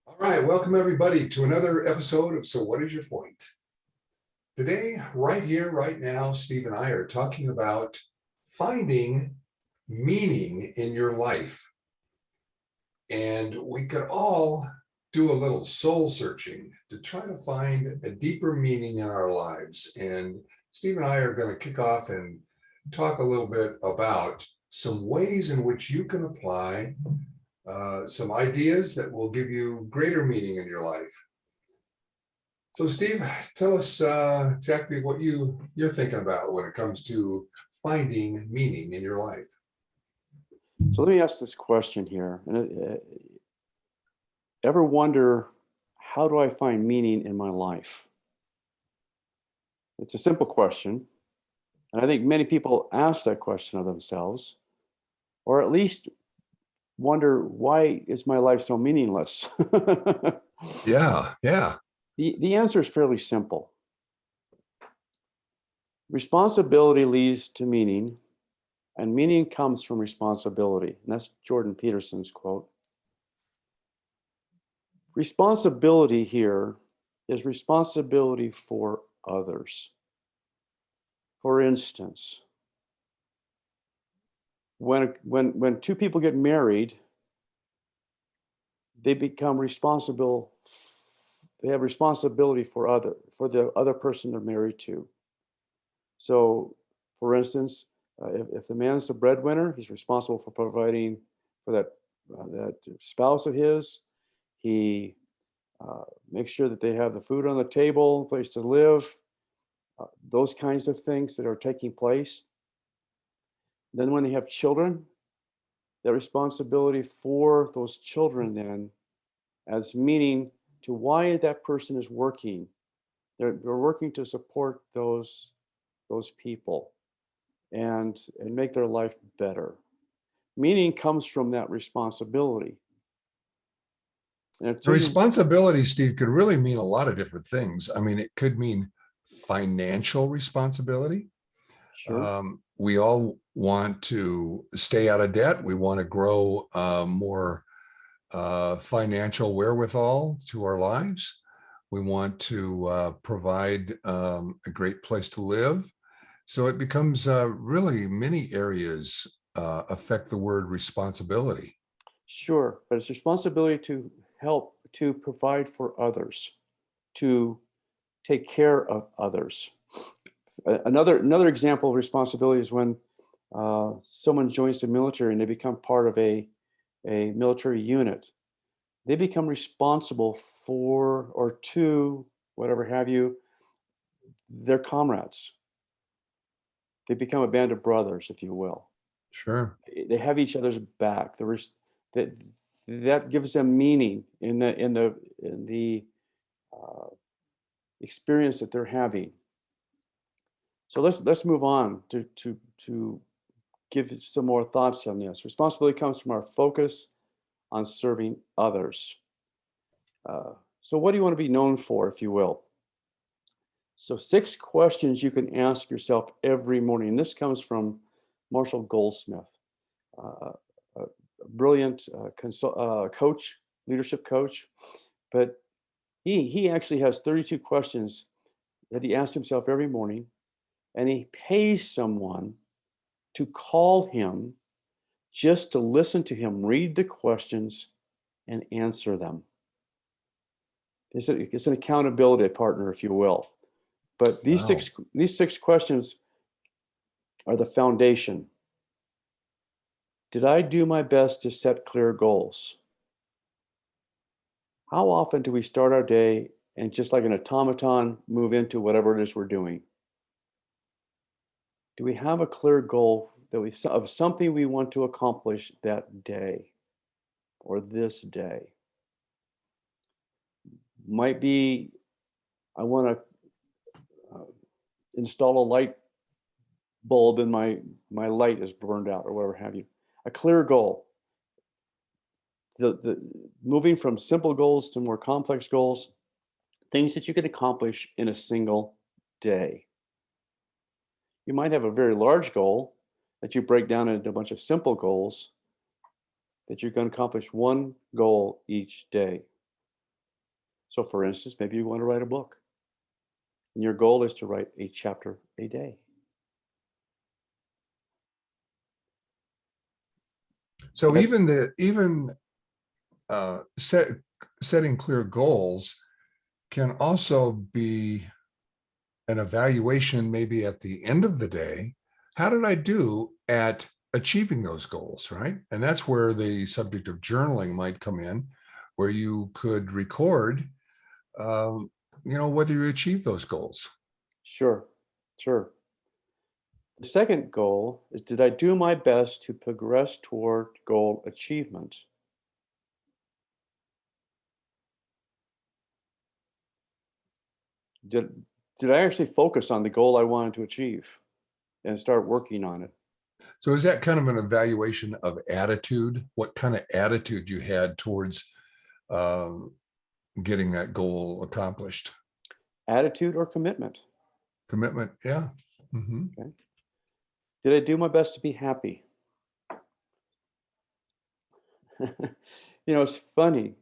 All right, welcome everybody to another episode of So What Is Your Point? Today, right here, right now, Steve and I are talking about finding meaning in your life. And we could all do a little soul searching to try to find a deeper meaning in our lives. And Steve and I are going to kick off and talk a little bit about some ways in which you can apply some ideas that will give you greater meaning in your life. So, Steve, tell us exactly what you're thinking about when it comes to finding meaning in your life. So let me ask this question here. Ever wonder, how do I find meaning in my life? It's a simple question. And I think many people ask that question of themselves, or at least wonder, why is my life so meaningless? Yeah. The answer is fairly simple. Responsibility leads to meaning, and meaning comes from responsibility. And that's Jordan Peterson's quote. Responsibility here is responsibility for others. For instance, when two people get married, they become responsible. They have responsibility for the other person they're married to. So, for instance, if the man's the breadwinner, he's responsible for providing for that spouse of his. He makes sure that they have the food on the table, a place to live, those kinds of things that are taking place. Then when they have children, the responsibility for those children then adds meaning to why that person is working. They're working to support those people and make their life better. Meaning comes from that responsibility. And The responsibility, Steve, could really mean a lot of different things. I mean, it could mean financial responsibility. sure. We all want to stay out of debt. We want to grow more financial wherewithal to our lives. We want to provide a great place to live. So it becomes really many areas affect the word responsibility. Sure, but it's responsibility to help, to provide for others, to take care of others. Another example of responsibility is when someone joins the military and they become part of a military unit. They become responsible for or to, whatever have you, their comrades. They become a band of brothers, if you will. Sure. They have each other's back. That that gives them meaning in the uh, experience that they're having. So let's move on to give some more thoughts on this. Responsibility comes from our focus on serving others. So what do you want to be known for, if you will? So 6 questions you can ask yourself every morning. And this comes from Marshall Goldsmith, a brilliant coach, leadership coach. But he actually has 32 questions that he asks himself every morning, and he pays someone to call him just to listen to him read the questions and answer them. It's an accountability partner, if you will. But these Wow. six questions are the foundation. Did I do my best to set clear goals? How often do we start our day and just like an automaton move into whatever it is we're doing? Do we have a clear goal of something we want to accomplish that day or this day? Might be, I want to install a light bulb in my light is burned out or whatever have you. A clear goal. The moving from simple goals to more complex goals, things that you can accomplish in a single day. You might have a very large goal that you break down into a bunch of simple goals that you can accomplish one goal each day. So for instance, maybe you want to write a book and your goal is to write a chapter a day. So That's even setting clear goals can also be an evaluation, maybe at the end of the day. How did I do at achieving those goals, right? And that's where the subject of journaling might come in, where you could record, um, whether you achieve those goals. sure, sure. The second goal is, did I do my best to progress toward goal achievement? Did, did I actually focus on the goal I wanted to achieve and start working on it? So is that kind of an evaluation of attitude? What kind of attitude you had towards um, getting that goal accomplished? Attitude or commitment? Commitment, yeah. Mhm. Okay. Did I do my best to be happy? It's funny.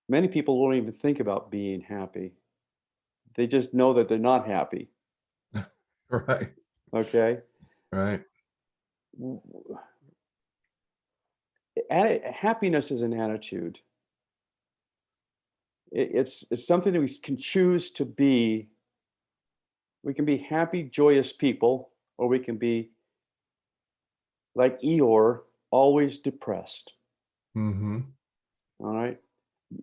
Many people won't even think about being happy. They just know that they're not happy. Right, Okay. right. Happiness is an attitude. It's something that we can choose to be. We can be happy, joyous people, or we can be like Eeyore, always depressed. Hmm. All right.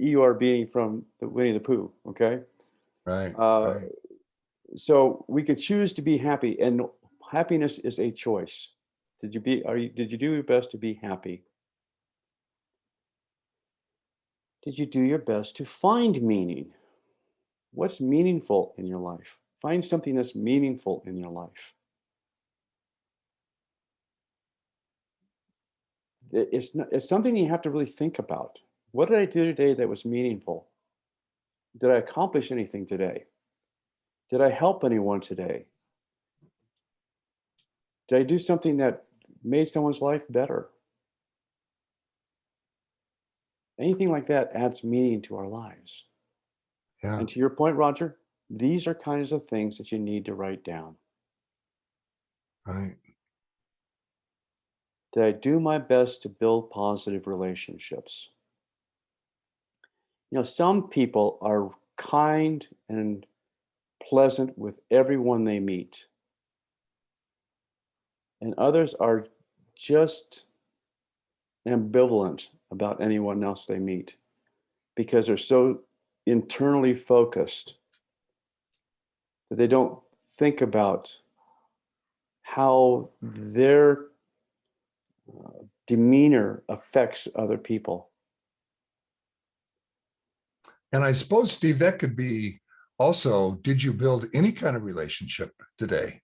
Eeyore being from the Winnie the Pooh. Okay. Right, Uh, right. so we could choose to be happy, and happiness is a choice. Did you do your best to be happy? Did you do your best to find meaning? What's meaningful in your life? Find something that's meaningful in your life. It's something you have to really think about. What did I do today that was meaningful? Did I accomplish anything today? Did I help anyone today? Did I do something that made someone's life better? Anything like that adds meaning to our lives. Yeah, And to your point, Roger, these are kinds of things that you need to write down. right. Did I do my best to build positive relationships? Some people are kind and pleasant with everyone they meet, and others are just ambivalent about anyone else they meet because they're so internally focused that they don't think about how their demeanor affects other people. And I suppose, Steve, that could be also, did you build any kind of relationship today?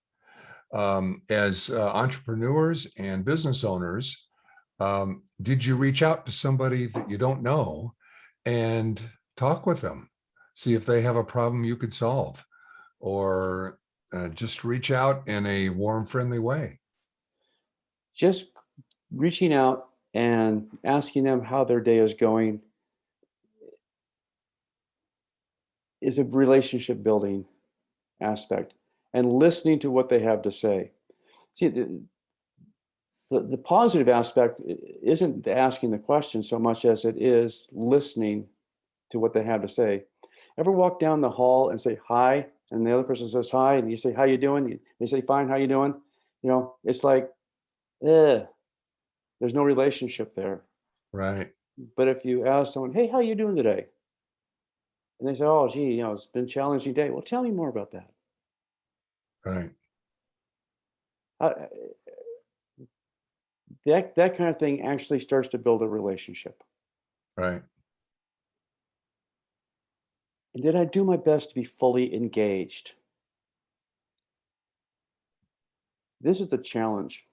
As entrepreneurs and business owners, did you reach out to somebody that you don't know and talk with them? See if they have a problem you could solve, or just reach out in a warm, friendly way. Just reaching out and asking them how their day is going is a relationship building aspect, and listening to what they have to say. See, the positive aspect isn't asking the question so much as it is listening to what they have to say. Ever walk down the hall and say hi, and the other person says hi, and you say, how you doing? They say, fine, how you doing? It's like, there's no relationship there. Right, But if you ask someone, hey, how you doing today? And they say, oh, gee, it's been a challenging day. Well, tell me more about that. right, Uh, that kind of thing actually starts to build a relationship. right. And did I do my best to be fully engaged? This is the challenge.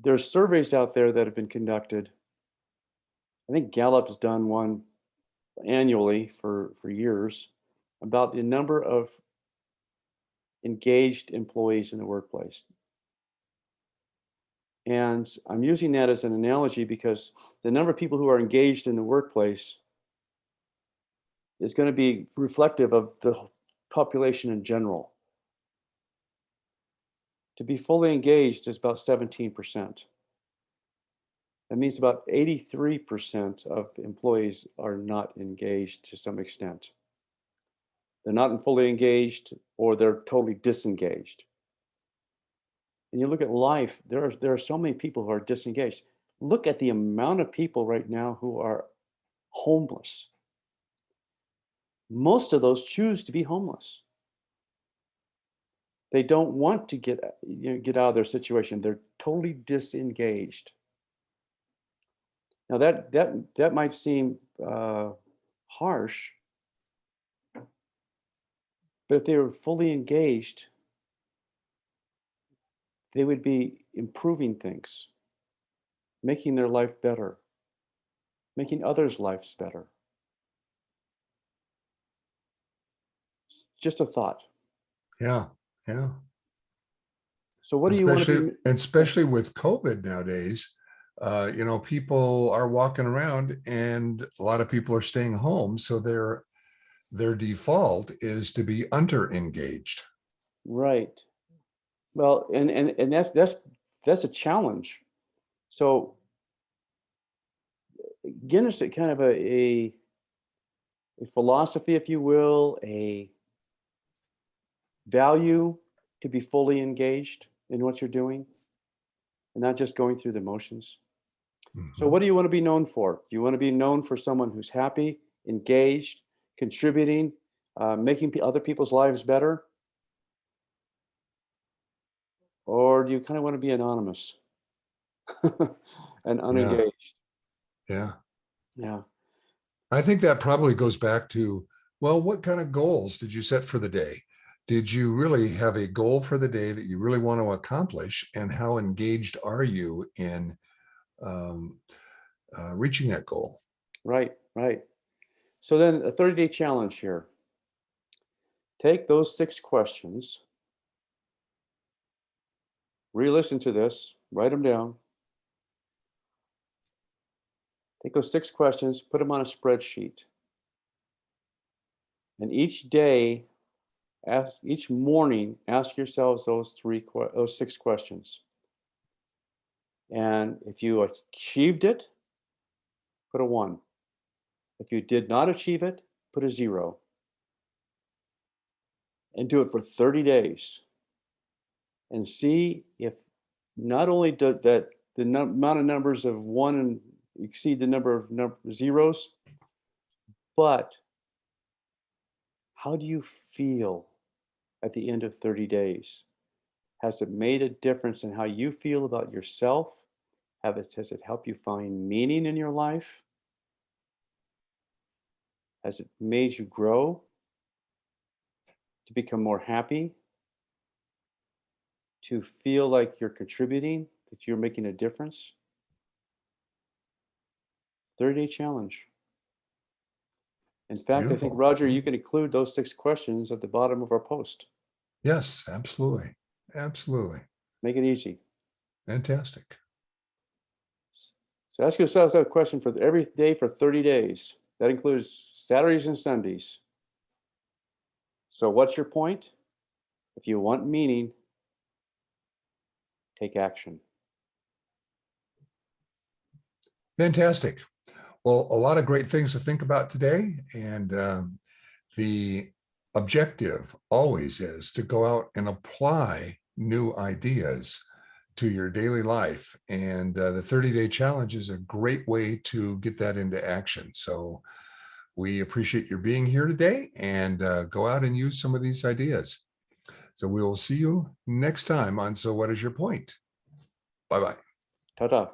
There's surveys out there that have been conducted. I think Gallup's done one annually for years about the number of engaged employees in the workplace. And I'm using that as an analogy because the number of people who are engaged in the workplace is going to be reflective of the population in general. To be fully engaged is about 17%. That means about 83% of employees are not engaged to some extent. They're not fully engaged or they're totally disengaged. And you look at life, there are so many people who are disengaged. Look at the amount of people right now who are homeless. Most of those choose to be homeless. They don't want to get out of their situation. They're totally disengaged. Now that might seem harsh, but if they were fully engaged, they would be improving things, making their life better, making others' lives better. Just a thought. Yeah, yeah. So what do you want to be? Especially with COVID nowadays, people are walking around and a lot of people are staying home. So their default is to be under-engaged. Right. Well, and that's a challenge. So Guinness is kind of a philosophy, if you will, a value to be fully engaged in what you're doing and not just going through the motions. So Mhm. what do you want to be known for? Do you want to be known for someone who's happy, engaged, contributing, making other people's lives better? Or do you kind of want to be anonymous and Yeah, unengaged? yeah. Yeah. I think that probably goes back to, well, what kind of goals did you set for the day? Did you really have a goal for the day that you really want to accomplish? And how engaged are you in um, reaching that goal? Right, right. So then a 30-day challenge here. Take those 6 questions, re-listen to this, write them down. Take those 6 questions, put them on a spreadsheet. And each morning, ask yourselves those 6 questions. And if you achieved it, put a 1. If you did not achieve it, put a 0. And do it for 30 days. And see if not only does that the amount of numbers of 1 and exceed the number of zeros, but how do you feel at the end of 30 days? Has it made a difference in how you feel about yourself? Has it helped you find meaning in your life? Has it made you grow to become more happy? To feel like you're contributing, that you're making a difference? 30-day challenge. In fact, I think, Beautiful. Roger, you can include those 6 questions at the bottom of our post. Yes, absolutely. Absolutely. Make it easy. Fantastic. So ask yourself that question for every day for 30 days. That includes Saturdays and Sundays. So what's your point? If you want meaning, take action. Fantastic. Well, a lot of great things to think about today. And the objective always is to go out and apply new ideas to your daily life. And the 30-day challenge is a great way to get that into action. So we appreciate your being here today, and go out and use some of these ideas. So we will see you next time on So What Is Your Point? Bye-bye. Ta-ta.